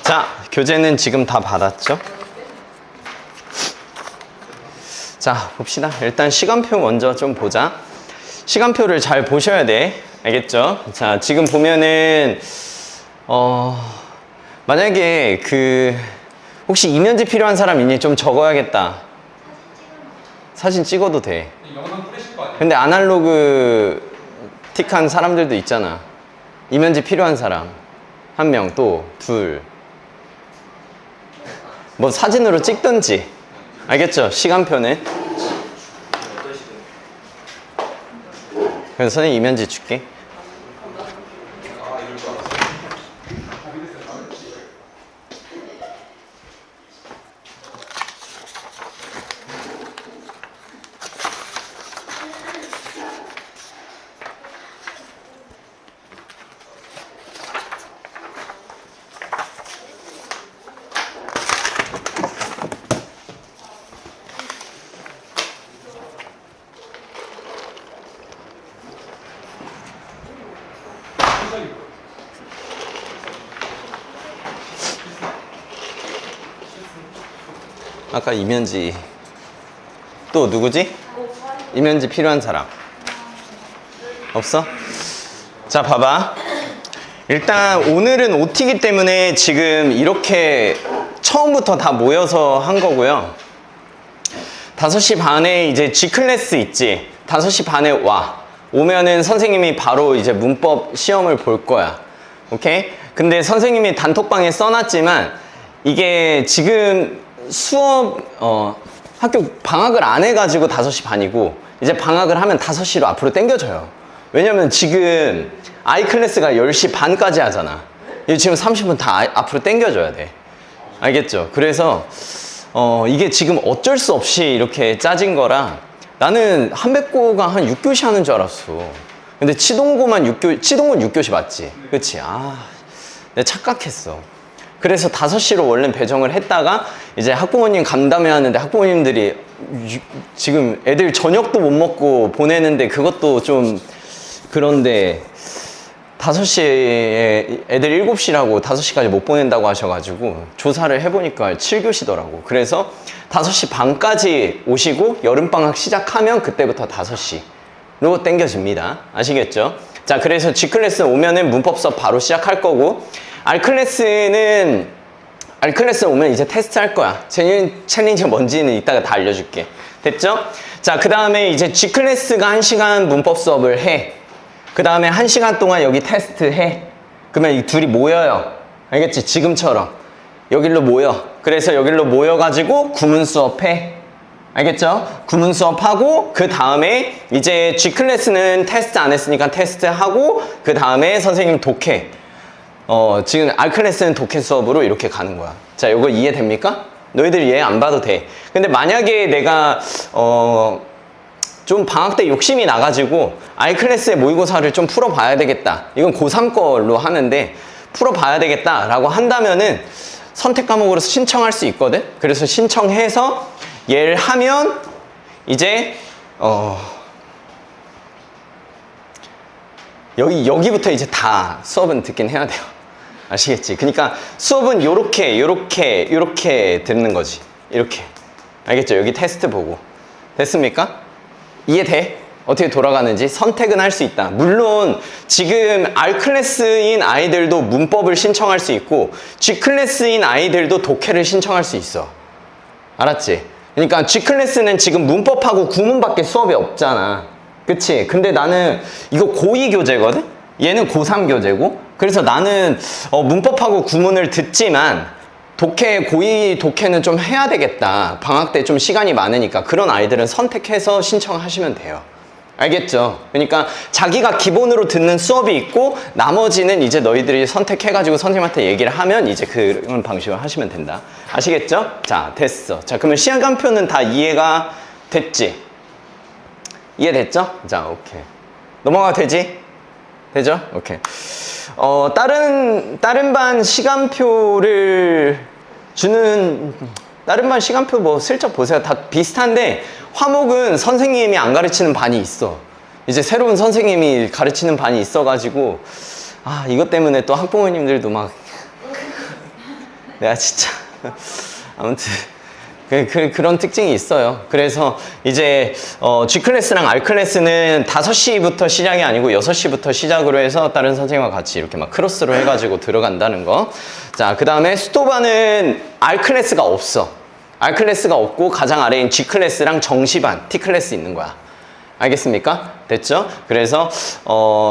자, 교재는 지금 다 받았죠? 자, 봅시다. 일단 시간표 먼저 좀 보자. 시간표를 잘 보셔야 돼. 알겠죠? 자, 지금 보면은 만약에 혹시 이면지 필요한 사람 있니? 좀 적어야겠다. 사진 찍어도 돼. 근데 아날로그 틱한 사람들도 있잖아. 이면지 필요한 사람. 한 명, 또, 둘. 뭐 사진으로 찍든지. 알겠죠? 시간표는. 그래서 선생님 이면지 줄게. 아까 이면지. 또 누구지? 이면지 필요한 사람 없어? 자, 봐봐. 일단 오늘은 OT이기 때문에 지금 이렇게 처음부터 다 모여서 한 거고요. 5시 반에 이제 G클래스 있지? 5시 반에 오면은 선생님이 바로 이제 문법 시험을 볼 거야. 오케이? 근데 선생님이 단톡방에 써놨지만 이게 지금 수업 학교 방학을 안 해가지고 5시 반이고 이제 방학을 하면 5시로 앞으로 당겨져요. 왜냐면 지금 I클래스가 10시 반까지 하잖아. 지금 30분 다 앞으로 당겨줘야 돼. 알겠죠? 그래서 이게 지금 어쩔 수 없이 이렇게 짜진 거라. 나는 한백고가 한 6교시 하는 줄 알았어. 근데 치동고는 6교시 맞지? 그치? 내가 착각했어. 그래서 5시로 원래 배정을 했다가 이제 학부모님 간담회 하는데 학부모님들이 지금 애들 저녁도 못 먹고 보내는데 그것도 좀 그런데 5시에 애들 7시라고 5시까지 못 보낸다고 하셔가지고 조사를 해보니까 7교시더라고. 그래서 5시 반까지 오시고 여름방학 시작하면 그때부터 5시로 땡겨집니다. 아시겠죠? 자, 그래서 G클래스 오면은 문법 수업 바로 시작할 거고 R클래스 오면 이제 테스트 할 거야. 챌린지가 뭔지는 이따가 다 알려줄게. 됐죠? 자, 그 다음에 이제 G클래스가 1시간 문법 수업을 해. 그 다음에 1시간 동안 여기 테스트 해. 그러면 이 둘이 모여요. 알겠지? 지금처럼. 여기로 모여. 그래서 여기로 모여가지고 구문 수업 해. 알겠죠? 구문 수업하고 그 다음에 이제 G클래스는 테스트 안 했으니까 테스트하고 그 다음에 선생님 독해. 지금 R클래스는 독해 수업으로 이렇게 가는 거야. 자, 이거 이해됩니까? 너희들 이해 안 봐도 돼. 근데 만약에 내가 좀 방학 때 욕심이 나가지고 R클래스의 모의고사를 좀 풀어봐야 되겠다. 이건 고3 걸로 하는데 풀어봐야 되겠다 라고 한다면은 선택 과목으로 신청할 수 있거든. 그래서 신청해서 얘를 하면 이제 여기부터 이제 다 수업은 듣긴 해야 돼요. 아시겠지? 그러니까 수업은 요렇게 듣는 거지. 이렇게. 알겠죠? 여기 테스트 보고. 됐습니까? 이해돼? 어떻게 돌아가는지 선택은 할 수 있다. 물론 지금 R클래스인 아이들도 문법을 신청할 수 있고 G클래스인 아이들도 독해를 신청할 수 있어. 알았지? 그러니까 G클래스는 지금 문법하고 구문밖에 수업이 없잖아. 그치? 근데 나는 이거 고2 교재거든? 얘는 고3 교재고 그래서 나는 문법하고 구문을 듣지만 고2 독해는 좀 해야 되겠다. 방학 때 좀 시간이 많으니까 그런 아이들은 선택해서 신청하시면 돼요. 알겠죠? 그러니까 자기가 기본으로 듣는 수업이 있고 나머지는 이제 너희들이 선택해가지고 선생님한테 얘기를 하면 이제 그런 방식으로 하시면 된다. 아시겠죠? 자, 됐어. 자, 그러면 시간표는 다 이해가 됐지? 이해됐죠? 자, 오케이. 넘어가도 되지? 되죠? 오케이. 다른 반 시간표를 주는, 다른 반 시간표 뭐 슬쩍 보세요. 다 비슷한데, 화목은 선생님이 안 가르치는 반이 있어. 이제 새로운 선생님이 가르치는 반이 있어가지고, 이것 때문에 또 학부모님들도 막, 내가 진짜 아무튼 그런 특징이 있어요. 그래서 이제 G클래스랑 R클래스는 5시부터 시작이 아니고 6시부터 시작으로 해서 다른 선생님과 같이 이렇게 막 크로스로 해가지고 들어간다는 거. 자, 그 다음에 수도반은 R클래스가 없어. R클래스가 없고 가장 아래인 G클래스랑 정시반 T클래스 있는 거야. 알겠습니까? 됐죠? 그래서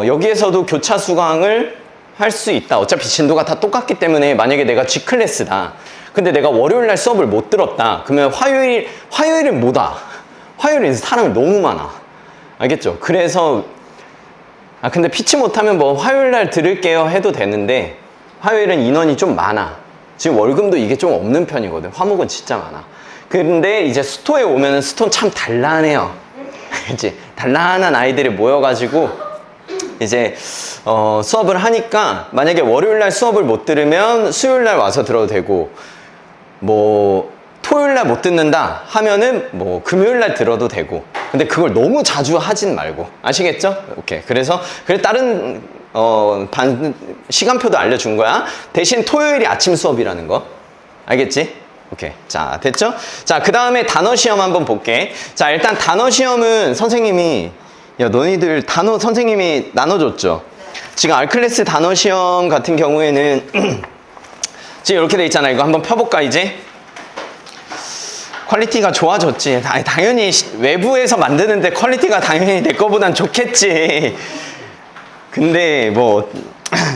여기에서도 교차 수강을 할 수 있다. 어차피 진도가 다 똑같기 때문에 만약에 내가 G클래스다. 근데 내가 월요일 날 수업을 못 들었다. 그러면 화요일은 못 와. 화요일은 사람이 너무 많아. 알겠죠? 그래서 근데 피치 못하면 뭐 화요일 날 들을게요 해도 되는데 화요일은 인원이 좀 많아. 지금 월금도 이게 좀 없는 편이거든. 화목은 진짜 많아. 근데 이제 수토에 오면은 수토는 참 단란해요. 그치? 단란한 아이들이 모여가지고 이제 수업을 하니까 만약에 월요일 날 수업을 못 들으면 수요일 날 와서 들어도 되고 뭐 토요일 날 못 듣는다 하면은 뭐 금요일 날 들어도 되고 근데 그걸 너무 자주 하진 말고 아시겠죠? 오케이. 그래서 다른 시간표도 알려준 거야. 대신 토요일이 아침 수업이라는 거 알겠지? 오케이. 자, 됐죠? 자, 그 다음에 단어 시험 한번 볼게. 자, 일단 단어 시험은 선생님이 너희들 단어 선생님이 나눠줬죠? 지금 R클래스 단어 시험 같은 경우에는 지금 이렇게 돼 있잖아. 이거 한번 펴볼까 이제? 퀄리티가 좋아졌지. 당연히 외부에서 만드는데 퀄리티가 당연히 내 거보단 좋겠지. 근데 뭐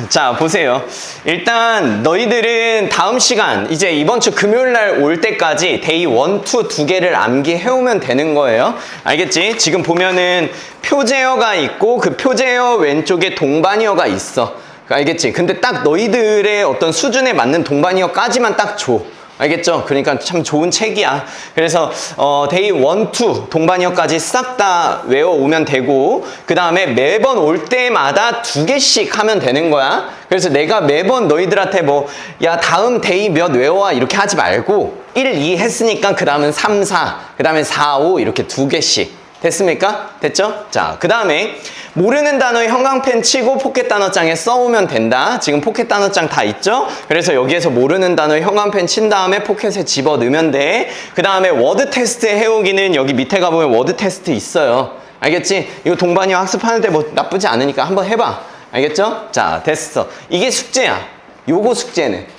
자, 보세요. 일단 너희들은 다음 시간 이제 이번 주 금요일 날 올 때까지 데이 1, 2 두 개를 암기해오면 되는 거예요. 알겠지? 지금 보면은 표제어가 있고 그 표제어 왼쪽에 동반어가 있어. 알겠지? 근데 딱 너희들의 어떤 수준에 맞는 동반어까지만 딱 줘. 알겠죠? 그러니까 참 좋은 책이야. 그래서 데이 1, 2 동반어까지 싹 다 외워오면 되고 그 다음에 매번 올 때마다 2개씩 하면 되는 거야. 그래서 내가 매번 너희들한테 뭐 야 다음 데이 몇 외워와 이렇게 하지 말고 1, 2 했으니까 그 다음은 3, 4 그 다음에 4, 5 이렇게 2개씩 됐습니까? 됐죠? 자, 그 다음에 모르는 단어 형광펜 치고 포켓 단어장에 써오면 된다. 지금 포켓 단어장 다 있죠? 그래서 여기에서 모르는 단어 형광펜 친 다음에 포켓에 집어 넣으면 돼. 그 다음에 워드 테스트 해오기는 여기 밑에 가보면 워드 테스트 있어요. 알겠지? 이거 동반어 학습하는데 뭐 나쁘지 않으니까 한번 해봐. 알겠죠? 자, 됐어. 이게 숙제야. 요거 숙제는.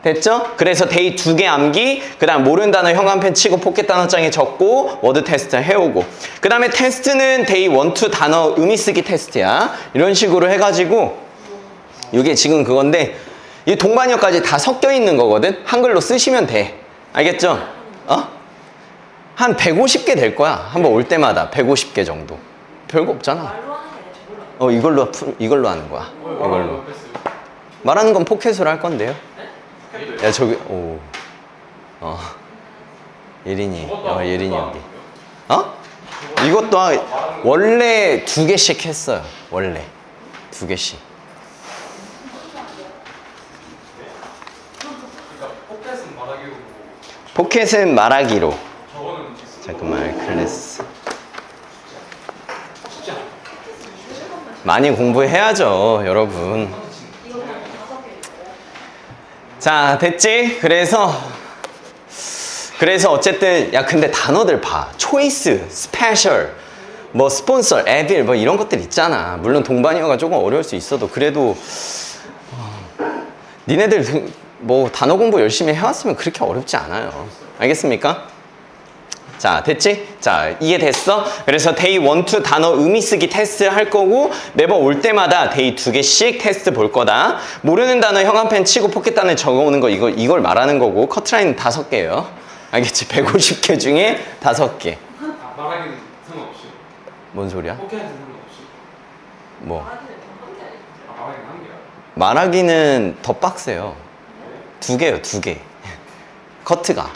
됐죠? 그래서 데이 2개 암기, 그 다음 모르는 단어 형광펜 치고 포켓 단어장에 적고 워드 테스트 해오고 그 다음에 테스트는 데이 1, 2 단어 의미 쓰기 테스트야. 이런 식으로 해가지고 이게 지금 그건데 이 동반어까지 다 섞여 있는 거거든. 한글로 쓰시면 돼. 알겠죠? 한 150개 될 거야. 한번 올 때마다 150개 정도. 별거 없잖아. 이걸로 하는 거야. 이걸로. 말하는 건 포켓으로 할 건데요. 야, 저기, 예린이 여기. 이것도 원래 2개씩 했어요. 원래 2개씩. 포켓은 말하기로. 잠깐만, 클래스. 많이 공부해야죠, 여러분. 자, 됐지? 그래서 어쨌든 야 근데 단어들 봐. 초이스, 스페셜, 뭐 스폰서, 에빌 뭐 이런 것들 있잖아. 물론 동반어가 조금 어려울 수 있어도 그래도 니네들 뭐 단어 공부 열심히 해왔으면 그렇게 어렵지 않아요. 알겠습니까? 자, 됐지? 자, 이해됐어? 그래서 데이 1, 2 단어 의미 쓰기 테스트 할 거고 매번 올 때마다 데이 2개씩 테스트 볼 거다. 모르는 단어 형광펜 치고 포켓 단어 적어오는 거 이걸 말하는 거고 커트라인은 5개예요. 알겠지? 150개 중에 5개. 말하기는 상관없이. 뭔 소리야? 포켓에는 상관없이. 뭐? 말하기는 한 개야. 말하기는 더 빡세요. 2개요, 2개. 커트가.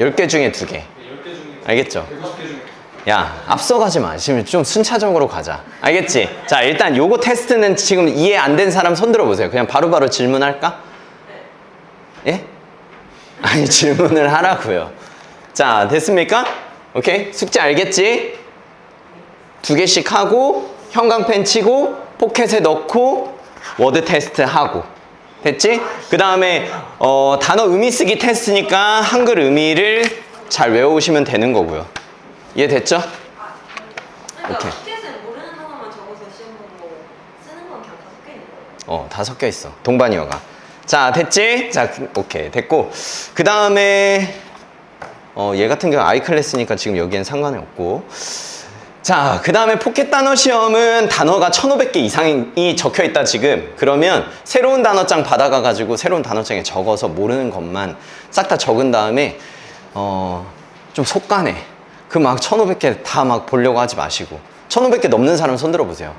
10개 중에 2개. 10개 중에 알겠죠? 150개 중에 야, 앞서가지 마. 지금 좀 순차적으로 가자. 알겠지? 자, 일단 요거 테스트는 지금 이해 안 된 사람 손 들어보세요. 그냥 바로바로 질문할까? 예? 아니, 질문을 하라고요. 자, 됐습니까? 오케이? 숙제 알겠지? 2개씩 하고 형광펜 치고 포켓에 넣고 워드 테스트 하고 됐지? 그 다음에 단어 의미 쓰기 테스트니까 한글 의미를 잘 외워오시면 되는 거고요. 이해됐죠? 그러니까 오케이. 푸켓은 모르는 단어만 적어서 시험 보고 쓰는 건 그냥 다 섞여 있는 거예요. 다 섞여 있어. 동반이어가. 자, 됐지? 자, 오케이. 됐고. 그 다음에, 얘 같은 경우 I 클래스니까 지금 여기엔 상관이 없고. 자, 그 다음에 포켓 단어 시험은 단어가 1500개 이상이 적혀 있다, 지금. 그러면 새로운 단어장 받아가가지고 새로운 단어장에 적어서 모르는 것만 싹 다 적은 다음에, 좀 속가네. 그 막 1500개 다 막 보려고 하지 마시고. 1500개 넘는 사람 손 들어보세요.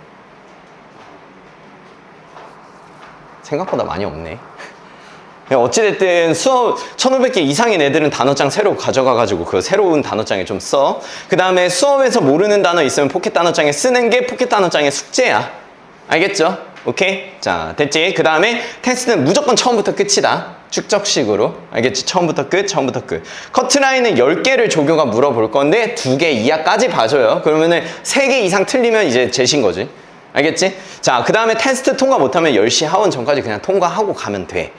생각보다 많이 없네. 어찌됐든 수업 1500개 이상인 애들은 단어장 새로 가져가가지고 그 새로운 단어장에 좀 써. 그 다음에 수업에서 모르는 단어 있으면 포켓 단어장에 쓰는 게 포켓 단어장의 숙제야. 알겠죠? 오케이? 자, 됐지? 그 다음에 테스트는 무조건 처음부터 끝이다. 축적식으로. 알겠지? 처음부터 끝, 처음부터 끝. 커트라인은 10개를 조교가 물어볼 건데 2개 이하까지 봐줘요. 그러면은 3개 이상 틀리면 이제 제신 거지. 알겠지? 자, 그 다음에 테스트 통과 못하면 10시 하원 전까지 그냥 통과하고 가면 돼.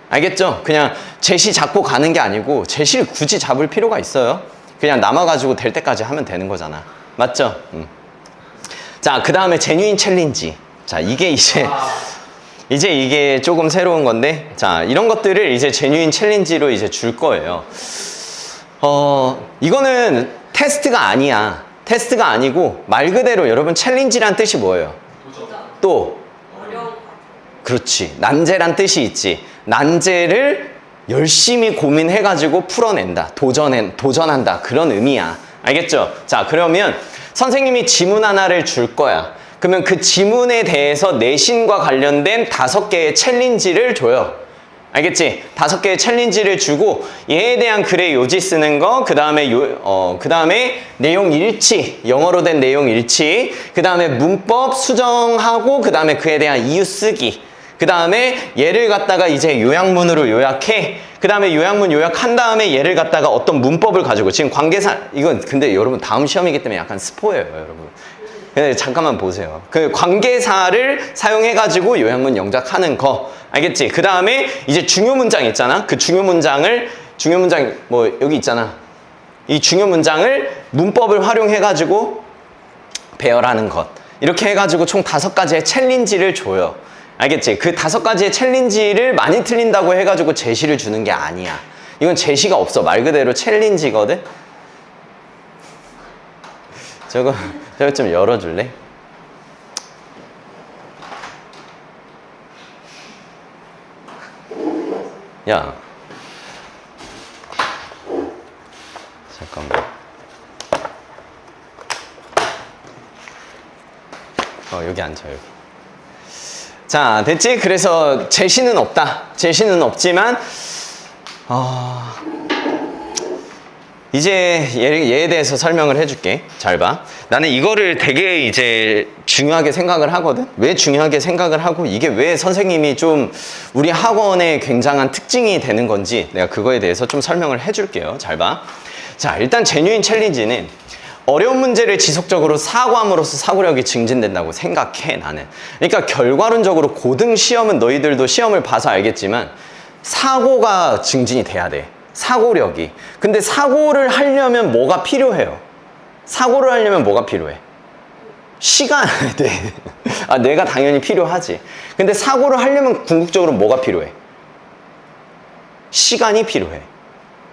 알겠죠? 그냥 제시 잡고 가는 게 아니고 제시를 굳이 잡을 필요가 있어요? 그냥 남아가지고 될 때까지 하면 되는 거잖아. 맞죠? 자, 그 다음에 제뉴인 챌린지. 자, 이게 이제 이게 조금 새로운 건데, 자, 이런 것들을 이제 제뉴인 챌린지로 이제 줄 거예요. 이거는 테스트가 아니야. 테스트가 아니고 말 그대로 여러분 챌린지란 뜻이 뭐예요? 또 어려운 거. 그렇지. 난제란 뜻이 있지. 난제를 열심히 고민해가지고 풀어낸다. 도전한다. 그런 의미야. 알겠죠? 자, 그러면 선생님이 지문 하나를 줄 거야. 그러면 그 지문에 대해서 내신과 관련된 5개의 챌린지를 줘요. 알겠지? 5개의 챌린지를 주고 얘에 대한 글의 요지 쓰는 거, 그 다음에 내용 일치, 영어로 된 내용 일치, 그 다음에 문법 수정하고, 그 다음에 그에 대한 이유 쓰기, 그 다음에 얘를 갖다가 이제 요약문으로 요약해. 그 다음에 요약문 요약한 다음에 얘를 갖다가 어떤 문법을 가지고, 지금 관계사, 이건 근데 여러분 다음 시험이기 때문에 약간 스포예요, 여러분. 근데 잠깐만 보세요. 그 관계사를 사용해가지고 요약문 영작하는 거. 알겠지? 그 다음에 이제 중요 문장 있잖아. 그 중요 문장 뭐 여기 있잖아. 이 중요 문장을 문법을 활용해가지고 배열하는 것. 이렇게 해가지고 총 5가지의 챌린지를 줘요. 알겠지? 그 5가지의 챌린지를 많이 틀린다고 해가지고 제시를 주는 게 아니야. 이건 제시가 없어. 말 그대로 챌린지거든? 저거 좀 열어줄래? 야, 잠깐만. 여기 앉아, 여기. 자, 됐지? 그래서 제시는 없다. 제시는 없지만 이제 얘에 대해서 설명을 해줄게. 잘 봐. 나는 이거를 되게 이제 중요하게 생각을 하거든. 왜 중요하게 생각을 하고 이게 왜 선생님이 좀 우리 학원의 굉장한 특징이 되는 건지 내가 그거에 대해서 좀 설명을 해줄게요. 잘 봐. 자, 일단 제뉴인 챌린지는 어려운 문제를 지속적으로 사고함으로써 사고력이 증진된다고 생각해, 나는. 그러니까 결과론적으로 고등 시험은 너희들도 시험을 봐서 알겠지만 사고가 증진이 돼야 돼. 사고력이. 근데 사고를 하려면 뭐가 필요해요? 사고를 하려면 뭐가 필요해? 시간. 네. 뇌가 당연히 필요하지. 근데 사고를 하려면 궁극적으로 뭐가 필요해? 시간이 필요해.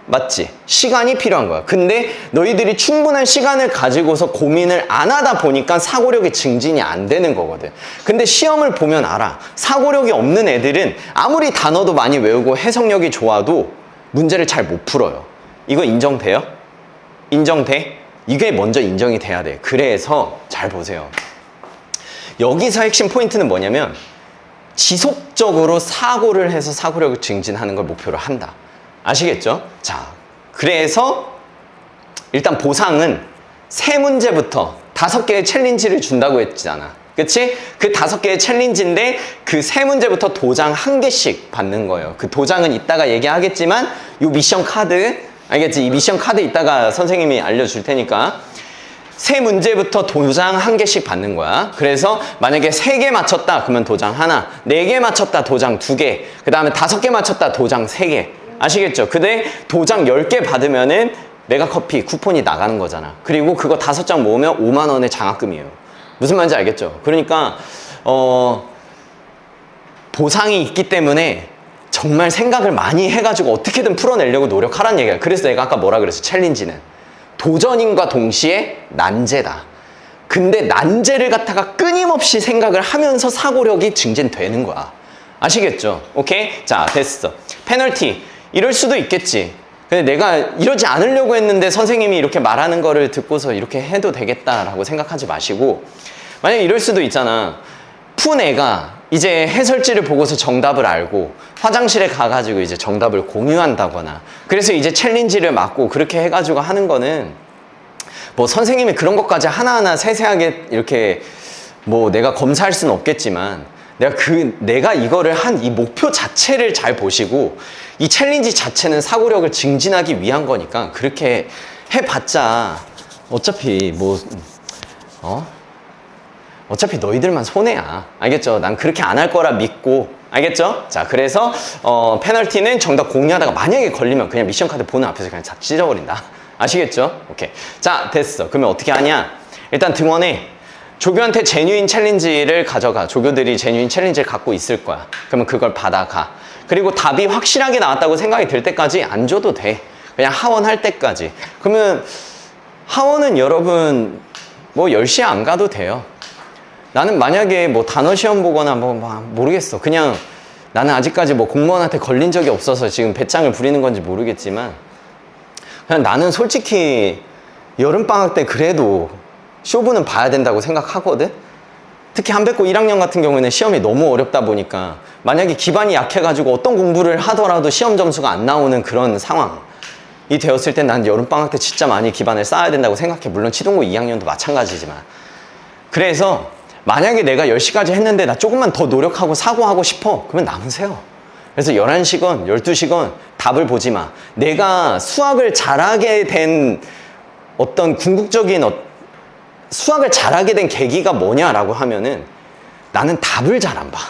맞지? 시간이 필요한 거야. 근데 너희들이 충분한 시간을 가지고서 고민을 안 하다 보니까 사고력이 증진이 안 되는 거거든. 근데 시험을 보면 알아. 사고력이 없는 애들은 아무리 단어도 많이 외우고 해석력이 좋아도 문제를 잘 못 풀어요. 이거 인정돼요? 인정돼? 이게 먼저 인정이 돼야 돼. 그래서 잘 보세요. 여기서 핵심 포인트는 뭐냐면 지속적으로 사고를 해서 사고력을 증진하는 걸 목표로 한다. 아시겠죠? 자, 그래서 일단 보상은 3문제부터 5개의 챌린지를 준다고 했잖아. 그치? 그 5개의 챌린지인데 그 3문제부터 도장 1개씩 받는 거예요. 그 도장은 이따가 얘기하겠지만 요 미션 카드, 알겠지? 이 미션 카드 이따가 선생님이 알려줄 테니까 세 문제부터 도장 한 개씩 받는 거야. 그래서 만약에 3개 맞췄다 그러면 도장 하나, 4개 맞췄다 도장 2개, 그 다음에 5개 맞췄다 도장 3개. 아시겠죠? 근데 도장 10개 받으면은 메가커피 쿠폰이 나가는 거잖아. 그리고 그거 5장 모으면 5만 원의 장학금이에요. 무슨 말인지 알겠죠? 그러니까 보상이 있기 때문에 정말 생각을 많이 해가지고 어떻게든 풀어내려고 노력하라는 얘기야. 그래서 내가 아까 뭐라 그랬어? 챌린지는 도전인과 동시에 난제다. 근데 난제를 갖다가 끊임없이 생각을 하면서 사고력이 증진되는 거야. 아시겠죠? 오케이? 자, 됐어. 페널티. 이럴 수도 있겠지. 근데 내가 이러지 않으려고 했는데 선생님이 이렇게 말하는 거를 듣고서 이렇게 해도 되겠다라고 생각하지 마시고, 만약에 이럴 수도 있잖아. 푼 애가 이제 해설지를 보고서 정답을 알고 화장실에 가가지고 이제 정답을 공유한다거나, 그래서 이제 챌린지를 맞고 그렇게 해가지고 하는 거는 뭐 선생님이 그런 것까지 하나하나 세세하게 이렇게 뭐 내가 검사할 수는 없겠지만, 내가 이거를 한 이 목표 자체를 잘 보시고, 이 챌린지 자체는 사고력을 증진하기 위한 거니까 그렇게 해봤자 어차피 어차피 너희들만 손해야. 알겠죠? 난 그렇게 안 할 거라 믿고. 알겠죠? 자, 그래서 페널티는 정답 공유하다가 만약에 걸리면 그냥 미션 카드 보는 앞에서 그냥 다 찢어버린다. 아시겠죠? 오케이. 자, 됐어. 그러면 어떻게 하냐? 일단 등원해. 조교한테 제뉴인 챌린지를 가져가. 조교들이 제뉴인 챌린지를 갖고 있을 거야. 그러면 그걸 받아가. 그리고 답이 확실하게 나왔다고 생각이 들 때까지 안 줘도 돼. 그냥 하원 할 때까지. 그러면 하원은 여러분 뭐 10시에 안 가도 돼요. 나는 만약에 뭐 단어 시험 보거나 뭐 모르겠어. 그냥 나는 아직까지 뭐 공무원한테 걸린 적이 없어서 지금 배짱을 부리는 건지 모르겠지만, 그냥 나는 솔직히 여름방학 때 그래도 쇼부는 봐야 된다고 생각하거든? 특히 한백고 1학년 같은 경우에는 시험이 너무 어렵다 보니까 만약에 기반이 약해가지고 어떤 공부를 하더라도 시험 점수가 안 나오는 그런 상황이 되었을 땐 난 여름방학 때 진짜 많이 기반을 쌓아야 된다고 생각해. 물론 치동고 2학년도 마찬가지지만. 그래서 만약에 내가 10시까지 했는데 나 조금만 더 노력하고 사고하고 싶어, 그러면 남으세요. 그래서 11시건 12시건 답을 보지 마. 내가 수학을 잘하게 된 어떤 궁극적인 수학을 잘하게 된 계기가 뭐냐라고 하면은 나는 답을 잘 안 봐.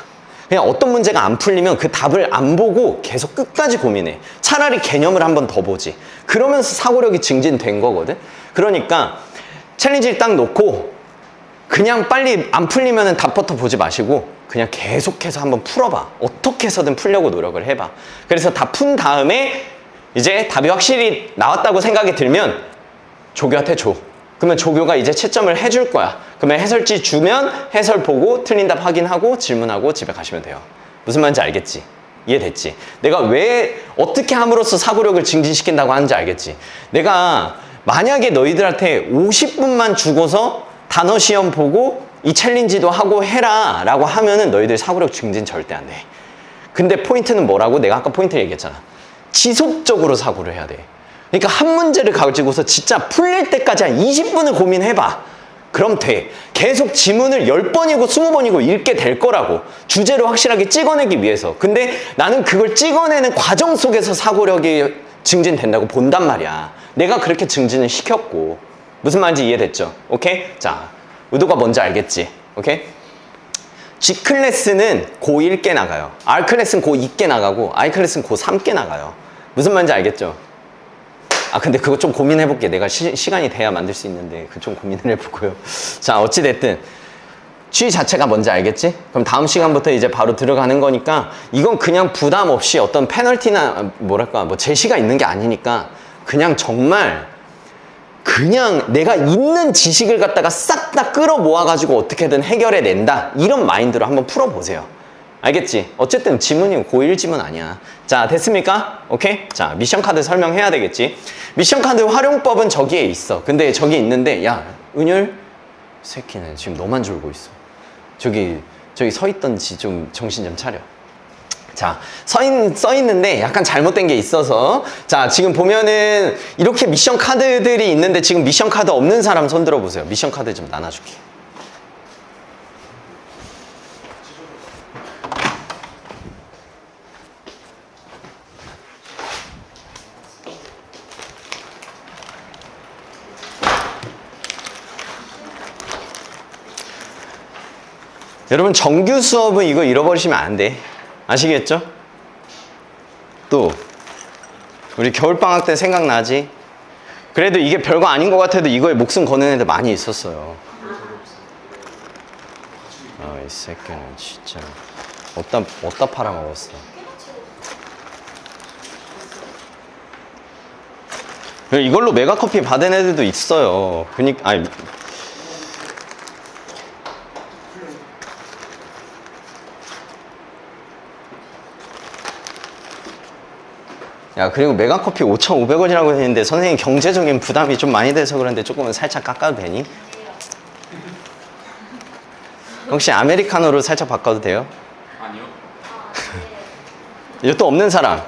그냥 어떤 문제가 안 풀리면 그 답을 안 보고 계속 끝까지 고민해. 차라리 개념을 한 번 더 보지. 그러면서 사고력이 증진된 거거든. 그러니까 챌린지를 딱 놓고 그냥 빨리 안 풀리면 답부터 보지 마시고 그냥 계속해서 한번 풀어봐. 어떻게 해서든 풀려고 노력을 해봐. 그래서 다 푼 다음에 이제 답이 확실히 나왔다고 생각이 들면 조교한테 줘. 그러면 조교가 이제 채점을 해줄 거야. 그러면 해설지 주면 해설 보고 틀린 답 확인하고 질문하고 집에 가시면 돼요. 무슨 말인지 알겠지? 이해됐지? 내가 왜 어떻게 함으로써 사고력을 증진시킨다고 하는지 알겠지? 내가 만약에 너희들한테 50분만 주고서 단어 시험 보고 이 챌린지도 하고 해라 라고 하면은 너희들 사고력 증진 절대 안 돼. 근데 포인트는 뭐라고? 내가 아까 포인트 얘기했잖아. 지속적으로 사고를 해야 돼. 그러니까 한 문제를 가지고서 진짜 풀릴 때까지 한 20분을 고민해봐. 그럼 돼. 계속 지문을 10번이고 20번이고 읽게 될 거라고. 주제를 확실하게 찍어내기 위해서. 근데 나는 그걸 찍어내는 과정 속에서 사고력이 증진된다고 본단 말이야. 내가 그렇게 증진을 시켰고. 무슨 말인지 이해됐죠? 오케이? 자, 의도가 뭔지 알겠지? 오케이? G 클래스는 고 1개 나가요. R 클래스는 고 2개 나가고 I 클래스는 고 3개 나가요. 무슨 말인지 알겠죠? 아, 근데 그거 좀 고민해볼게. 내가 시간이 돼야 만들 수 있는데 그거 좀 고민을 해보고요. 자, 어찌됐든 G 자체가 뭔지 알겠지? 그럼 다음 시간부터 이제 바로 들어가는 거니까 이건 그냥 부담 없이 어떤 페널티나 뭐랄까 뭐 제시가 있는 게 아니니까 그냥 정말 그냥 내가 있는 지식을 갖다가 싹 다 끌어 모아가지고 어떻게든 해결해 낸다. 이런 마인드로 한번 풀어보세요. 알겠지? 어쨌든 지문이 고1 지문 아니야. 자, 됐습니까? 오케이? 자, 미션 카드 설명해야 되겠지? 미션 카드 활용법은 저기에 있어. 근데 저기 있는데, 야, 은율? 새끼는 지금 너만 졸고 있어. 저기 서 있던지 좀 정신 좀 차려. 자, 써 있는데 약간 잘못된 게 있어서, 자, 지금 보면은 이렇게 미션 카드들이 있는데 지금 미션 카드 없는 사람 손 들어보세요. 미션 카드 좀 나눠줄게. 여러분 정규 수업은 이거 잃어버리시면 안 돼. 아시겠죠? 또 우리 겨울방학 때 생각나지? 그래도 이게 별거 아닌 것 같아도 이거에 목숨 거는 애들 많이 있었어요. 아, 이 새끼는 진짜 어디다 팔아먹었어. 이걸로 메가커피 받은 애들도 있어요. 그니까 아니 야, 그리고 메가커피 5,500원이라고 했는데 선생님 경제적인 부담이 좀 많이 돼서 그런데 조금은 살짝 깎아도 되니? 혹시 아메리카노로 살짝 바꿔도 돼요? 아니요. 이거 또 없는 사람?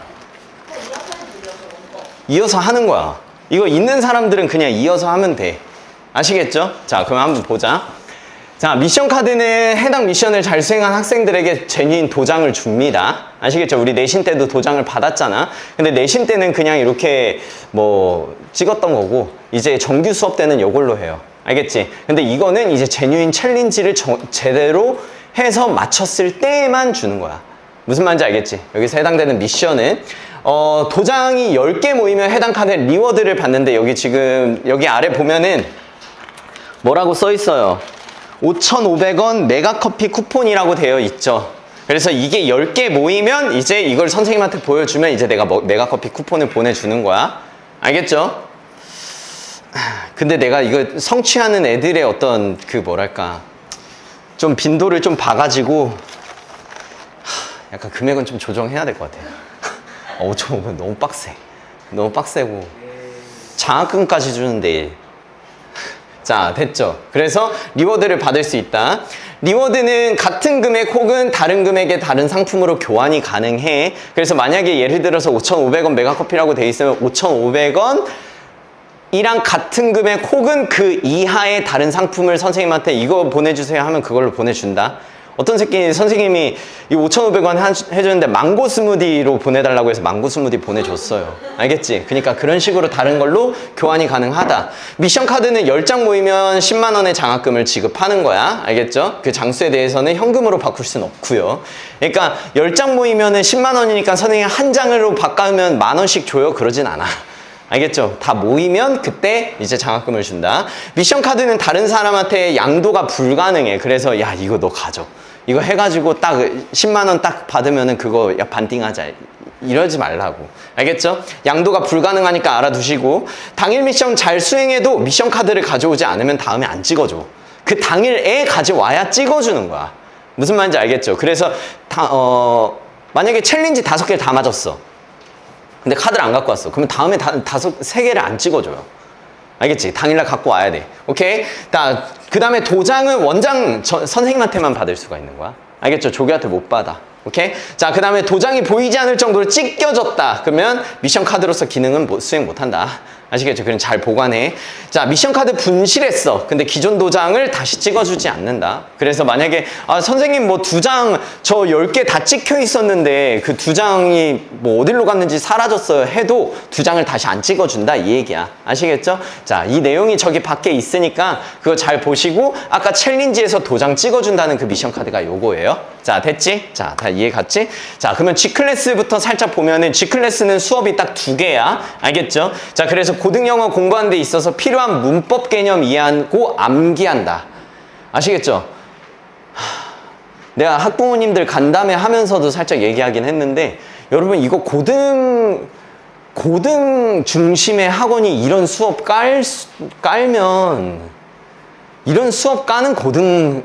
이어서 하는 거야. 이거 있는 사람들은 그냥 이어서 하면 돼. 아시겠죠? 자, 그럼 한번 보자. 자, 미션 카드는 해당 미션을 잘 수행한 학생들에게 제니인 도장을 줍니다. 아시겠죠? 우리 내신 때도 도장을 받았잖아. 근데 내신 때는 그냥 이렇게 뭐 찍었던 거고 이제 정규 수업 때는 이걸로 해요. 알겠지? 근데 이거는 이제 제뉴인 챌린지를 제대로 해서 맞췄을 때만 주는 거야. 무슨 말인지 알겠지? 여기서 해당되는 미션은 도장이 10개 모이면 해당 카드의 리워드를 받는데 여기 지금 여기 아래 보면은 뭐라고 써 있어요? 5,500원 메가커피 쿠폰이라고 되어 있죠. 그래서 이게 10개 모이면 이제 이걸 선생님한테 보여주면 이제 내가 메가커피 쿠폰을 보내주는 거야. 알겠죠? 근데 내가 이거 성취하는 애들의 어떤 그 뭐랄까 좀 빈도를 좀 봐가지고 약간 금액은 좀 조정해야 될 것 같아요. 5,500원 너무 빡세. 너무 빡세고 장학금까지 주는데. 자, 됐죠? 그래서 리워드를 받을 수 있다. 리워드는 같은 금액 혹은 다른 금액의 다른 상품으로 교환이 가능해. 그래서 만약에 예를 들어서 5,500원 메가커피라고 돼 있으면 5,500원 이랑 같은 금액 혹은 그 이하의 다른 상품을 선생님한테 이거 보내주세요 하면 그걸로 보내준다. 어떤 새끼 선생님이 이 5,500원 해주는데 망고 스무디로 보내달라고 해서 망고 스무디 보내줬어요. 알겠지? 그러니까 그런 식으로 다른 걸로 교환이 가능하다. 미션 카드는 10장 모이면 10만 원의 장학금을 지급하는 거야. 알겠죠? 그 장수에 대해서는 현금으로 바꿀 수는 없고요. 그러니까 10장 모이면은 10만 원이니까 선생님 한 장으로 바꾸면 만 원씩 줘요? 그러진 않아. 알겠죠? 다 모이면 그때 이제 장학금을 준다. 미션 카드는 다른 사람한테 양도가 불가능해. 그래서 야, 이거 너 가져. 이거 해가지고 딱 10만 원 딱 받으면은 그거 야 반띵하자. 이러지 말라고. 알겠죠? 양도가 불가능하니까 알아두시고 당일 미션 잘 수행해도 미션 카드를 가져오지 않으면 다음에 안 찍어줘. 그 당일에 가져와야 찍어주는 거야. 무슨 말인지 알겠죠? 그래서 만약에 챌린지 5개를 다 맞았어. 근데 카드를 안 갖고 왔어. 그러면 다음에 3개를 안 찍어줘요. 알겠지? 당일날 갖고 와야 돼. 오케이? 그 다음에 도장은 원장 선생님한테만 받을 수가 있는 거야. 알겠죠? 조교한테 못 받아. 오케이? 자, 그 다음에 도장이 보이지 않을 정도로 찢겨졌다. 그러면 미션 카드로서 기능은 수행 못 한다. 아시겠죠? 그럼 잘 보관해. 자, 미션 카드 분실했어. 근데 기존 도장을 다시 찍어주지 않는다. 그래서 만약에 선생님 뭐 2장 저 10개 다 찍혀 있었는데 그 2장이 뭐 어디로 갔는지 사라졌어요 해도 2장을 다시 안 찍어준다 이 얘기야. 아시겠죠? 자, 이 내용이 저기 밖에 있으니까 그거 잘 보시고 아까 챌린지에서 도장 찍어준다는 그 미션 카드가 요거예요. 자, 됐지? 자, 다 이해 갔지? 자, 그러면 G클래스부터 살짝 보면은 G클래스는 수업이 딱 2개야. 알겠죠? 자, 그래서 고등영어 공부하는 데 있어서 필요한 문법 개념 이해하고 암기한다. 아시겠죠? 내가 학부모님들 간담회 하면서도 살짝 얘기하긴 했는데 여러분 이거 고등 중심의 학원이 이런 수업 깔면 이런 수업 까는 고등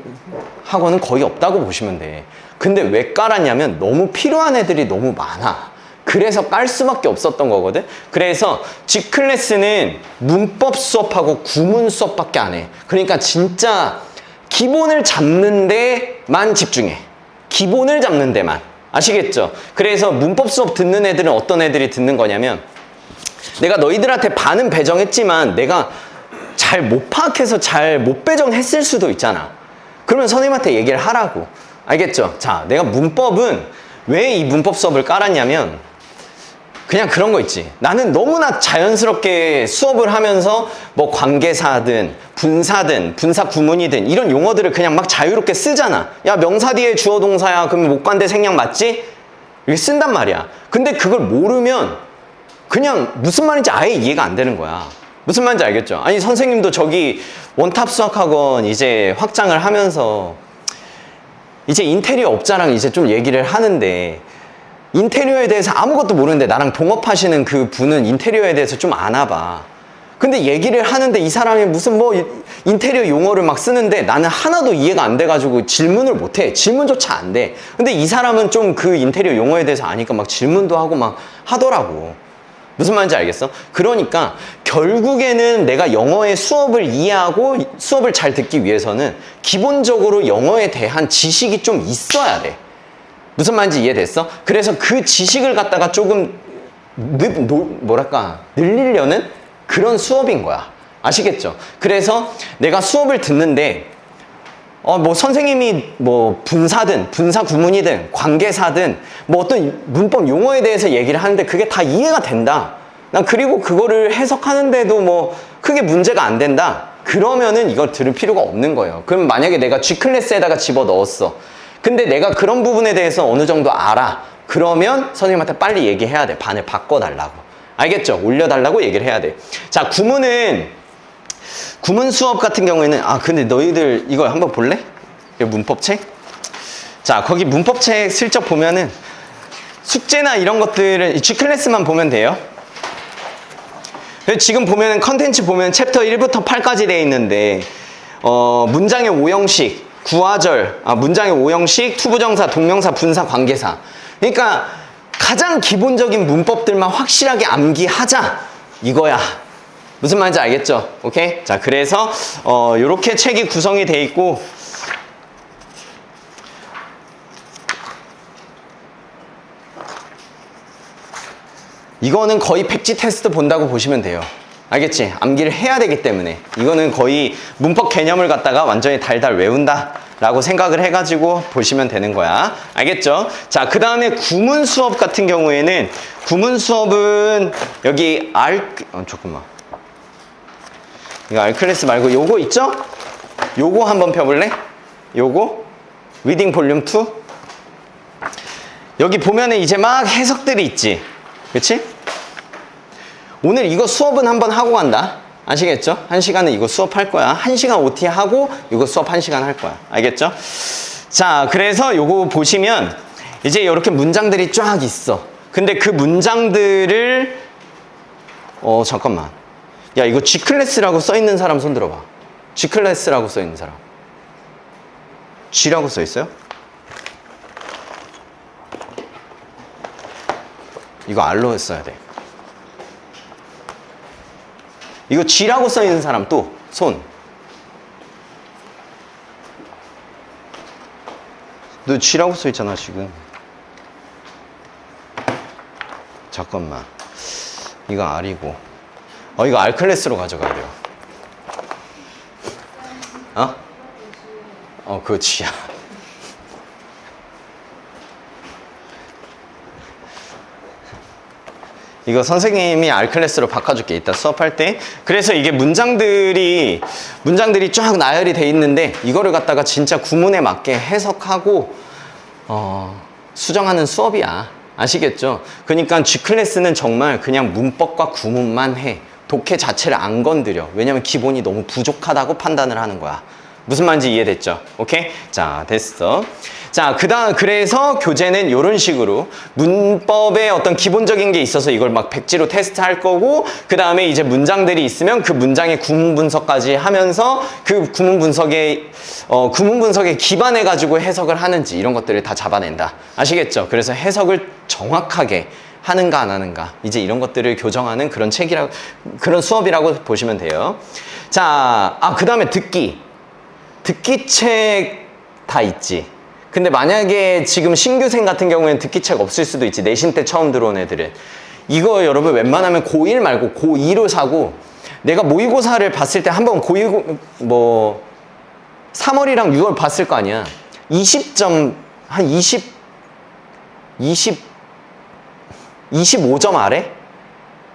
학원은 거의 없다고 보시면 돼. 근데 왜 깔았냐면 너무 필요한 애들이 너무 많아. 그래서 깔 수밖에 없었던 거거든. 그래서 G클래스는 문법 수업하고 구문 수업밖에 안 해. 그러니까 진짜 기본을 잡는 데만 집중해. 기본을 잡는 데만. 아시겠죠? 그래서 문법 수업 듣는 애들은 어떤 애들이 듣는 거냐면 내가 너희들한테 반은 배정했지만 내가 잘 못 파악해서 잘 못 배정했을 수도 있잖아. 그러면 선생님한테 얘기를 하라고. 알겠죠? 자, 내가 문법은 왜 이 문법 수업을 깔았냐면 그냥 그런 거 있지. 나는 너무나 자연스럽게 수업을 하면서 뭐 관계사든 분사든 분사 구문이든 이런 용어들을 그냥 막 자유롭게 쓰잖아. 야, 명사 뒤에 주어 동사야. 그러면 목관대 생략 맞지? 이렇게 쓴단 말이야. 근데 그걸 모르면 그냥 무슨 말인지 아예 이해가 안 되는 거야. 무슨 말인지 알겠죠? 아니, 선생님도 저기 원탑 수학학원 이제 확장을 하면서 이제 인테리어 업자랑 이제 좀 얘기를 하는데 인테리어에 대해서 아무것도 모르는데 나랑 동업하시는 그 분은 인테리어에 대해서 좀 아나 봐. 근데 얘기를 하는데 이 사람이 무슨 뭐 인테리어 용어를 막 쓰는데 나는 하나도 이해가 안 돼가지고 질문을 못 해. 질문조차 안 돼. 근데 이 사람은 좀 그 인테리어 용어에 대해서 아니까 막 질문도 하고 막 하더라고. 무슨 말인지 알겠어? 그러니까 결국에는 내가 영어의 수업을 이해하고 수업을 잘 듣기 위해서는 기본적으로 영어에 대한 지식이 좀 있어야 돼. 무슨 말인지 이해됐어? 그래서 그 지식을 갖다가 조금 늘리려는 그런 수업인 거야. 아시겠죠? 그래서 내가 수업을 듣는데 뭐 선생님이 뭐 분사든 분사 구문이든 관계사든 뭐 어떤 문법 용어에 대해서 얘기를 하는데 그게 다 이해가 된다. 난 그리고 그거를 해석하는데도 뭐 크게 문제가 안 된다. 그러면은 이걸 들을 필요가 없는 거예요. 그럼 만약에 내가 G 클래스에다가 집어 넣었어. 근데 내가 그런 부분에 대해서 어느 정도 알아. 그러면 선생님한테 빨리 얘기해야 돼. 반을 바꿔달라고. 알겠죠? 올려달라고 얘기를 해야 돼. 자, 구문 수업 같은 경우에는 근데 너희들 이거 한번 볼래? 이 문법책? 자, 거기 문법책 슬쩍 보면은 숙제나 이런 것들은 G 클래스만 보면 돼요. 지금 보면은 컨텐츠 보면 챕터 1부터 8까지 돼 있는데 문장의 오형식, 구화절, 문장의 오형식, 투부정사, 동명사, 분사, 관계사. 그러니까 가장 기본적인 문법들만 확실하게 암기하자 이거야. 무슨 말인지 알겠죠? 오케이? 자, 그래서 요렇게 책이 구성이 돼 있고 이거는 거의 백지 테스트 본다고 보시면 돼요. 알겠지? 암기를 해야 되기 때문에 이거는 거의 문법 개념을 갖다가 완전히 달달 외운다 라고 생각을 해가지고 보시면 되는 거야. 알겠죠? 자, 그 다음에 구문 수업 같은 경우에는 구문 수업은 여기 잠깐만, 이거 R 클래스 말고 요거 있죠? 요거 한번 펴볼래? 요거 리딩 볼륨 2 여기 보면은 이제 막 해석들이 있지. 그치? 오늘 이거 수업은 한번 하고 간다. 아시겠죠? 1시간은 이거 수업할 거야. 1시간 OT 하고 이거 수업 1시간 할 거야. 알겠죠? 자, 그래서 요거 보시면 이제 이렇게 문장들이 쫙 있어. 근데 그 문장들을 잠깐만. 야, 이거 G클래스라고 써있는 사람 손 들어봐. G클래스라고 써있는 사람. G라고 써있어요? 이거 R로 써야 돼. 이거 G라고 써있는 사람 또 손. 너 G라고 써있잖아 지금. 잠깐만. 이거 R이고 이거 R 클래스로 가져가야 돼요. 그거 G야. 이거 선생님이 R 클래스로 바꿔줄게. 이따 수업할 때. 그래서 이게 문장들이 쫙 나열이 돼 있는데 이거를 갖다가 진짜 구문에 맞게 해석하고 수정하는 수업이야. 아시겠죠? 그러니까 G 클래스는 정말 그냥 문법과 구문만 해. 독해 자체를 안 건드려. 왜냐면 기본이 너무 부족하다고 판단을 하는 거야. 무슨 말인지 이해됐죠? 오케이? 자, 됐어. 자, 그래서 교재는 이런 식으로 문법에 어떤 기본적인 게 있어서 이걸 막 백지로 테스트할 거고, 그 다음에 이제 문장들이 있으면 그 문장의 구문 분석까지 하면서 그 구문 분석에 기반해가지고 해석을 하는지 이런 것들을 다 잡아낸다. 아시겠죠? 그래서 해석을 정확하게 하는가 안 하는가 이제 이런 것들을 교정하는 그런 그런 수업이라고 보시면 돼요. 자, 그 다음에 듣기 책 다 있지. 근데 만약에 지금 신규생 같은 경우에는 듣기 책 없을 수도 있지. 내신 때 처음 들어온 애들은. 이거 여러분 웬만하면 고1 말고 고2로 사고, 내가 모의고사를 봤을 때 한번 3월이랑 6월 봤을 거 아니야. 20점 한 20 25점 아래?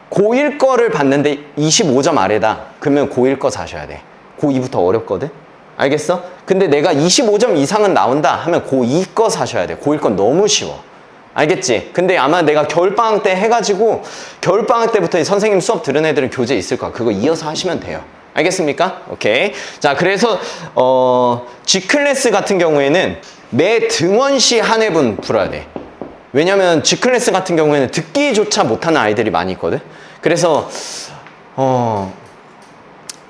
고1 거를 봤는데 25점 아래다. 그러면 고1 거 사셔야 돼. 고2부터 어렵거든? 알겠어? 근데 내가 25점 이상은 나온다 하면 고2 거 사셔야 돼. 고1 건 너무 쉬워. 알겠지? 근데 아마 내가 겨울방학 때 해가지고 겨울방학 때부터 선생님 수업 들은 애들은 교재 있을 거야. 그거 이어서 하시면 돼요. 알겠습니까? 오케이. 자, 그래서 G클래스 같은 경우에는 매 등원시 한 회분 풀어야 돼. 왜냐면 G클래스 같은 경우에는 듣기조차 못하는 아이들이 많이 있거든. 그래서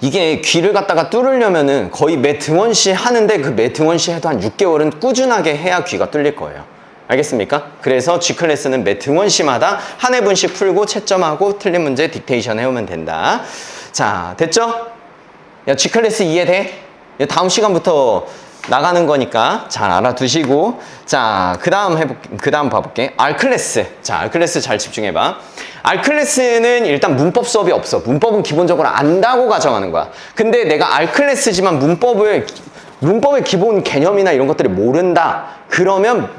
이게 귀를 갖다가 뚫으려면은 거의 매 등원시 하는데 그 매 등원시 해도 한 6개월은 꾸준하게 해야 귀가 뚫릴 거예요. 알겠습니까? 그래서 G클래스는 매 등원시마다 한 회분씩 풀고 채점하고 틀린 문제 딕테이션 해오면 된다. 자, 됐죠? 야, G클래스 이해돼? 다음 시간부터 나가는 거니까 잘 알아두시고. 자, 그 다음 봐볼게. R클래스. 자, R클래스 잘 집중해봐. R클래스는 일단 문법 수업이 없어. 문법은 기본적으로 안다고 가정하는 거야. 근데 내가 R클래스지만 문법의 기본 개념이나 이런 것들을 모른다. 그러면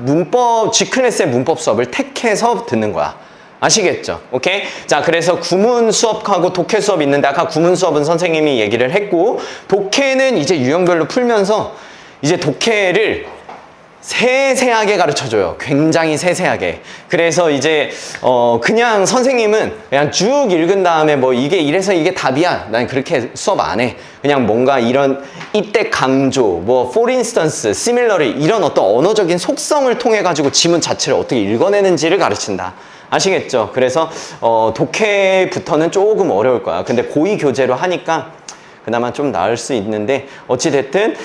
G클래스의 문법 수업을 택해서 듣는 거야. 아시겠죠? 오케이? 자, 그래서 구문 수업하고 독해 수업 있는데 아까 구문 수업은 선생님이 얘기를 했고 독해는 이제 유형별로 풀면서 이제 독해를 세세하게 가르쳐줘요. 굉장히 세세하게. 그래서 이제 그냥 선생님은 그냥 쭉 읽은 다음에 뭐 이게 이래서 이게 답이야. 난 그렇게 수업 안 해. 그냥 뭔가 이런 이때 강조, 뭐 for instance, similarly 이런 어떤 언어적인 속성을 통해 가지고 지문 자체를 어떻게 읽어내는지를 가르친다. 아시겠죠? 그래서 독해부터는 조금 어려울 거야. 근데 고2 교재로 하니까 그나마 좀 나을 수 있는데 어찌됐든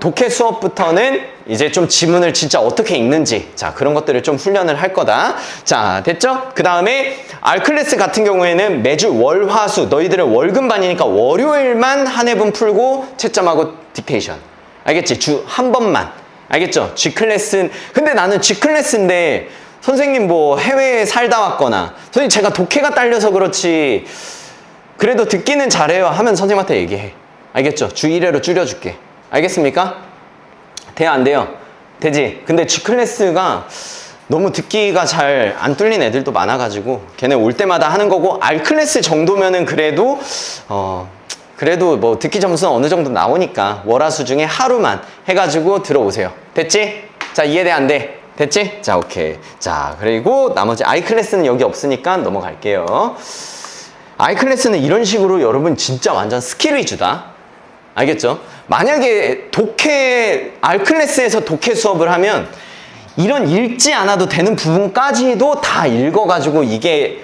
독해 수업부터는 이제 좀 지문을 진짜 어떻게 읽는지 자 그런 것들을 좀 훈련을 할 거다. 자, 됐죠? 그 다음에 R클래스 같은 경우에는 매주 월, 화, 수 너희들은 월금반이니까 월요일만 한 회분 풀고 채점하고 딕테이션. 알겠지? 주 한 번만. 알겠죠? G클래스는 근데 나는 G클래스인데 선생님 뭐 해외에 살다 왔거나 선생님 제가 독해가 딸려서 그렇지 그래도 듣기는 잘해요 하면 선생님한테 얘기해. 알겠죠? 주 1회로 줄여줄게. 알겠습니까? 돼요 안 돼요? 되지? 근데 G클래스가 너무 듣기가 잘 안 뚫린 애들도 많아가지고 걔네 올 때마다 하는 거고 R클래스 정도면은 그래도 뭐 듣기 점수는 어느 정도 나오니까 월화수 중에 하루만 해가지고 들어오세요. 됐지? 자, 이해돼 안 돼? 됐지? 자, 오케이. 자, 그리고 나머지 I클래스는 여기 없으니까 넘어갈게요. I클래스는 이런 식으로 여러분 진짜 완전 스킬 위주다. 알겠죠? 만약에 R클래스에서 독해 수업을 하면 이런 읽지 않아도 되는 부분까지도 다 읽어가지고 이게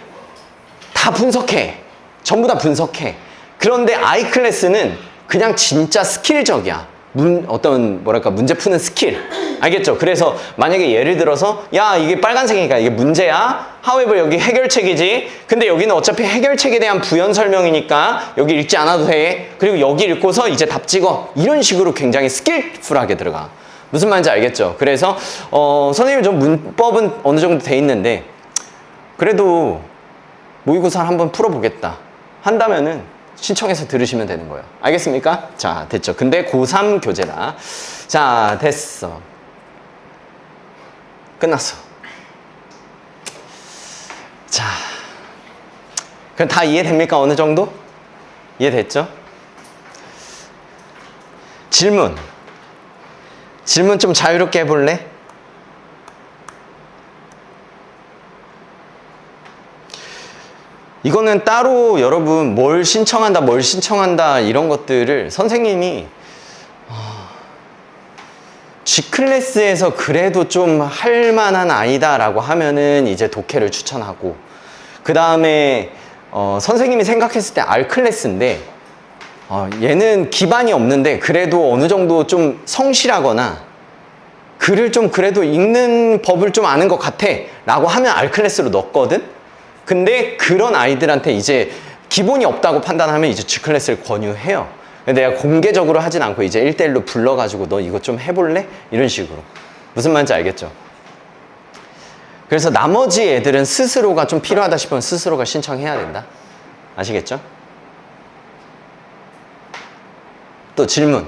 다 분석해. 전부 다 분석해. 그런데 I클래스는 그냥 진짜 스킬적이야. 문제 푸는 스킬. 알겠죠? 그래서 만약에 예를 들어서 야 이게 빨간색이니까 이게 문제야. however 여기 해결책이지. 근데 여기는 어차피 해결책에 대한 부연 설명이니까 여기 읽지 않아도 돼. 그리고 여기 읽고서 이제 답 찍어. 이런 식으로 굉장히 스킬풀하게 들어가. 무슨 말인지 알겠죠? 그래서 선생님 좀 문법은 어느 정도 돼 있는데 그래도 모의고사를 한번 풀어보겠다 한다면은 신청해서 들으시면 되는 거예요. 알겠습니까? 자, 됐죠. 근데 고3 교재다. 자, 됐어. 끝났어. 자, 그럼 다 이해됩니까? 어느 정도? 이해됐죠? 질문 좀 자유롭게 해볼래? 이거는 따로 여러분 뭘 신청한다 이런 것들을 선생님이 G클래스에서 그래도 좀 할만한 아이다 라고 하면은 이제 독해를 추천하고 그 다음에 선생님이 생각했을 때 R클래스인데 얘는 기반이 없는데 그래도 어느 정도 좀 성실하거나 글을 좀 그래도 읽는 법을 좀 아는 것 같아 라고 하면 R클래스로 넣었거든. 근데 그런 아이들한테 이제 기본이 없다고 판단하면 이제 G클래스를 권유해요. 근데 내가 공개적으로 하진 않고 이제 1대1로 불러가지고 너 이거 좀 해볼래? 이런 식으로. 무슨 말인지 알겠죠? 그래서 나머지 애들은 스스로가 좀 필요하다 싶으면 스스로가 신청해야 된다. 아시겠죠? 또 질문.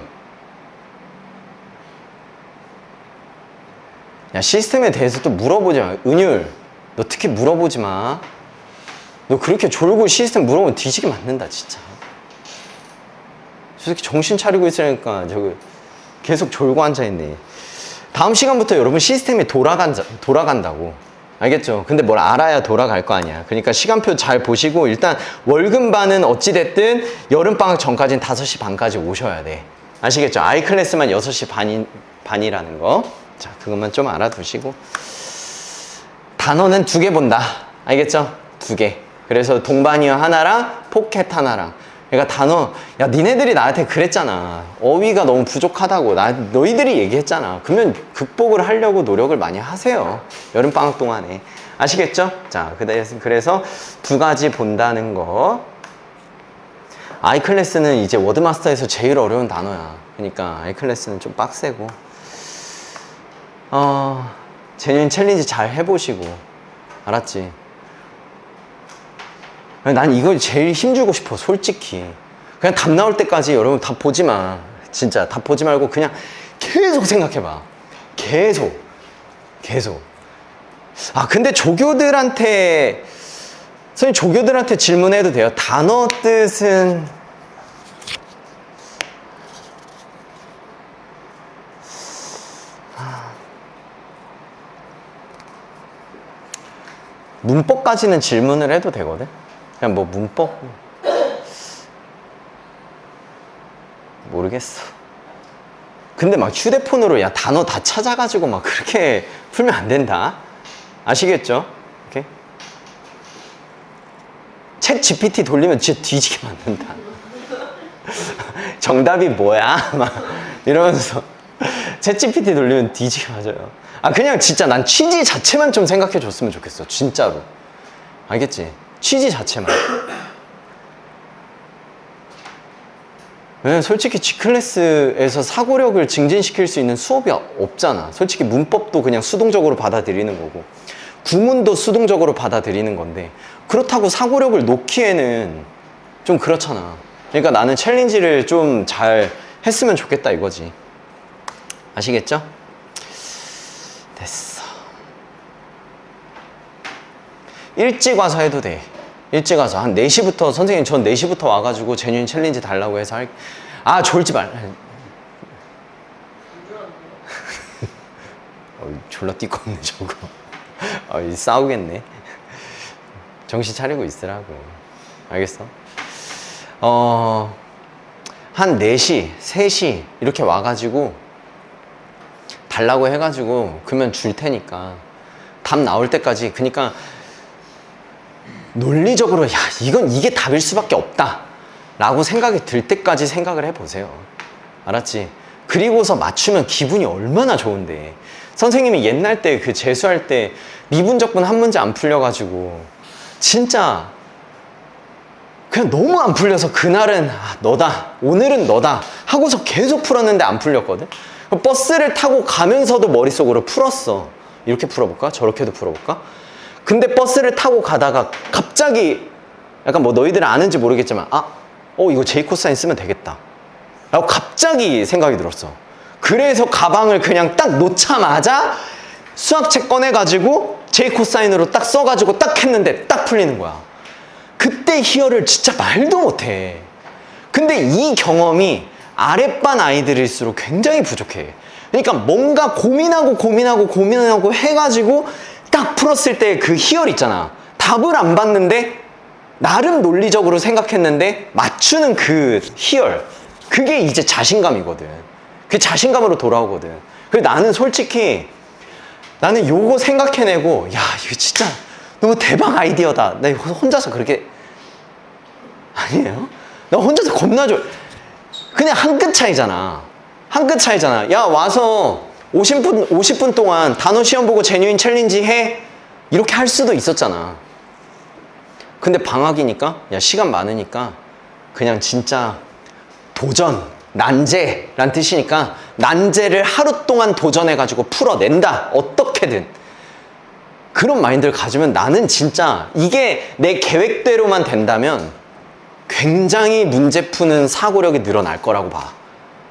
야, 시스템에 대해서 또 물어보자. 은율. 너 특히 물어보지 마. 너 그렇게 졸고 시스템 물어보면 뒤지게 맞는다 진짜. 저 새끼 정신 차리고 있으니까 저기 계속 졸고 앉아있네. 다음 시간부터 여러분 시스템이 돌아간다고. 알겠죠? 근데 뭘 알아야 돌아갈 거 아니야. 그러니까 시간표 잘 보시고 일단 월급반은 어찌됐든 여름방학 전까지는 5시 반까지 오셔야 돼. 아시겠죠? I클래스만 6시 반이라는 거. 자, 그것만 좀 알아두시고. 단어는 2개 본다. 알겠죠? 2개. 그래서 동반이어 하나랑 포켓 하나랑. 그러니까 단어, 야, 니네들이 나한테 그랬잖아. 어휘가 너무 부족하다고. 너희들이 얘기했잖아. 그러면 극복을 하려고 노력을 많이 하세요. 여름방학 동안에. 아시겠죠? 자, 그래서 2가지 본다는 거. I클래스는 이제 워드마스터에서 제일 어려운 단어야. 그러니까 I클래스는 좀 빡세고. 제뉴인 챌린지 잘 해보시고. 알았지? 난 이걸 제일 힘주고 싶어, 솔직히. 그냥 답 나올 때까지 여러분 답 보지 마. 진짜 답 보지 말고 그냥 계속 생각해봐. 계속. 아, 근데 조교들한테 질문해도 돼요. 단어 뜻은 문법까지는 질문을 해도 되거든. 그냥 뭐 문법 모르겠어. 근데 막 휴대폰으로 야 단어 다 찾아가지고 막 그렇게 풀면 안 된다. 아시겠죠? 오케이? 챗 GPT 돌리면 진짜 뒤지게 맞는다. 정답이 뭐야? 막 이러면서 챗 GPT 돌리면 뒤지게 맞아요. 아, 그냥 진짜 난 취지 자체만 좀 생각해 줬으면 좋겠어. 진짜로. 알겠지? 취지 자체만. 왜냐면 솔직히 G클래스에서 사고력을 증진시킬 수 있는 수업이 없잖아. 솔직히 문법도 그냥 수동적으로 받아들이는 거고 구문도 수동적으로 받아들이는 건데 그렇다고 사고력을 놓기에는 좀 그렇잖아. 그러니까 나는 챌린지를 좀 잘 했으면 좋겠다 이거지. 아시겠죠? 됐어. 일찍 와서 해도 돼. 일찍 와서 한 4시부터 선생님 전 4시부터 와가지고 제뉴인 챌린지 달라고 해서 아, 졸지 말. 졸라 띠껍네 저거. 싸우겠네. 정신 차리고 있으라고. 알겠어? 한 4시, 3시 이렇게 와가지고 달라고 해가지고 그러면 줄 테니까 답 나올 때까지. 그러니까 논리적으로 야 이게 답일 수밖에 없다 라고 생각이 들 때까지 생각을 해보세요. 알았지? 그리고서 맞추면 기분이 얼마나 좋은데. 선생님이 옛날 때 그 재수할 때 미분적분 한 문제 안 풀려가지고 진짜 그냥 너무 안 풀려서 그날은 너다, 오늘은 너다 하고서 계속 풀었는데 안 풀렸거든. 버스를 타고 가면서도 머릿속으로 풀었어. 이렇게 풀어볼까? 저렇게도 풀어볼까? 근데 버스를 타고 가다가 갑자기 약간 뭐 너희들 아는지 모르겠지만 이거 J 코사인 쓰면 되겠다 라고 갑자기 생각이 들었어. 그래서 가방을 그냥 딱 놓자마자 수학책 꺼내가지고 J 코사인으로 딱 써가지고 딱 했는데 딱 풀리는 거야. 그때 희열을 진짜 말도 못해. 근데 이 경험이 아랫반 아이들일수록 굉장히 부족해. 그러니까 뭔가 고민하고 해가지고 딱 풀었을 때 그 희열 있잖아. 답을 안 봤는데 나름 논리적으로 생각했는데 맞추는 그 희열, 그게 이제 자신감이거든. 그 자신감으로 돌아오거든. 그래서 나는 솔직히 나는 요거 생각해내고 야 이거 진짜 너무 대박 아이디어다. 나 혼자서 그렇게 아니에요? 나 혼자서 겁나 좋아. 그냥 한 끗 차이잖아. 한 끗 차이잖아. 야 와서 50분 동안 단어 시험 보고 제뉴인 챌린지 해. 이렇게 할 수도 있었잖아. 근데 방학이니까 야 시간 많으니까 그냥 진짜 도전, 난제란 뜻이니까 난제를 하루 동안 도전해가지고 풀어낸다. 어떻게든. 그런 마인드를 가지면 나는 진짜 이게 내 계획대로만 된다면 굉장히 문제 푸는 사고력이 늘어날 거라고 봐.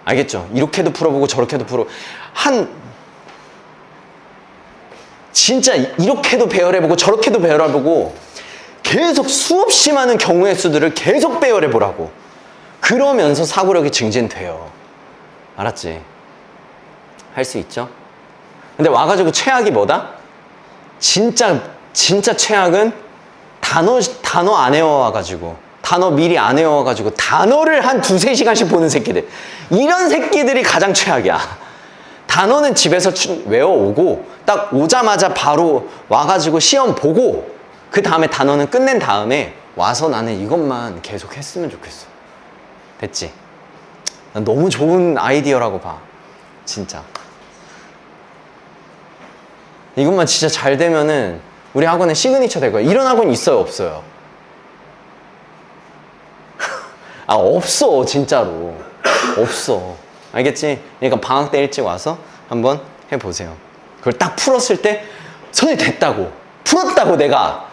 알겠죠? 이렇게도 풀어보고 저렇게도 풀어보고 진짜 이렇게도 배열해보고 저렇게도 배열해보고 계속 수없이 많은 경우의 수들을 계속 배열해보라고. 그러면서 사고력이 증진돼요. 알았지? 할 수 있죠? 근데 와가지고 최악이 뭐다? 진짜 최악은 단어 안 외워와가지고, 단어 미리 안 외워와가지고 단어를 한 2-3시간씩 보는 새끼들. 이런 새끼들이 가장 최악이야. 단어는 집에서 외워오고 딱 오자마자 바로 와가지고 시험 보고 그 다음에 단어는 끝낸 다음에 와서 나는 이것만 계속 했으면 좋겠어. 됐지? 난 너무 좋은 아이디어라고 봐. 진짜. 이것만 진짜 잘 되면은 우리 학원에 시그니처 될 거야. 이런 학원 있어요, 없어요? 아, 없어, 진짜로. 없어. 알겠지? 그러니까 방학 때 일찍 와서 한번 해보세요. 그걸 딱 풀었을 때 선생님 됐다고. 풀었다고 내가.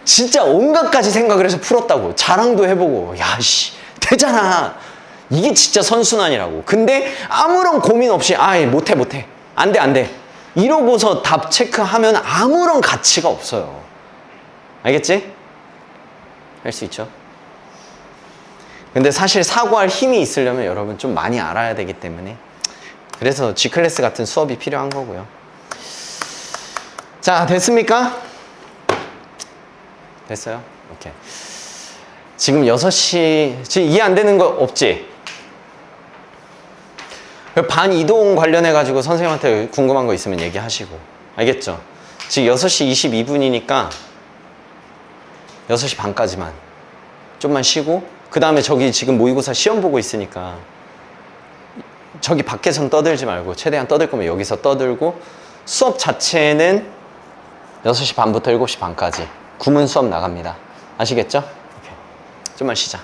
진짜 온갖 가지 생각을 해서 풀었다고. 자랑도 해보고. 야, 씨, 되잖아. 이게 진짜 선순환이라고. 근데 아무런 고민 없이 못해. 안 돼. 이러고서 답 체크하면 아무런 가치가 없어요. 알겠지? 할 수 있죠? 근데 사실 사고할 힘이 있으려면 여러분 좀 많이 알아야 되기 때문에 그래서 G클래스 같은 수업이 필요한 거고요. 자, 됐습니까? 됐어요? 오케이. 지금 6시, 지금 이해 안 되는 거 없지? 반 이동 관련해가지고 선생님한테 궁금한 거 있으면 얘기하시고. 알겠죠? 지금 6시 22분이니까 6시 반까지만. 좀만 쉬고, 그 다음에 저기 지금 모의고사 시험 보고 있으니까 저기 밖에선 떠들지 말고 최대한 떠들 거면 여기서 떠들고 수업 자체는 6시 반부터 7시 반까지 구문 수업 나갑니다. 아시겠죠? 오케이. 좀만 쉬자.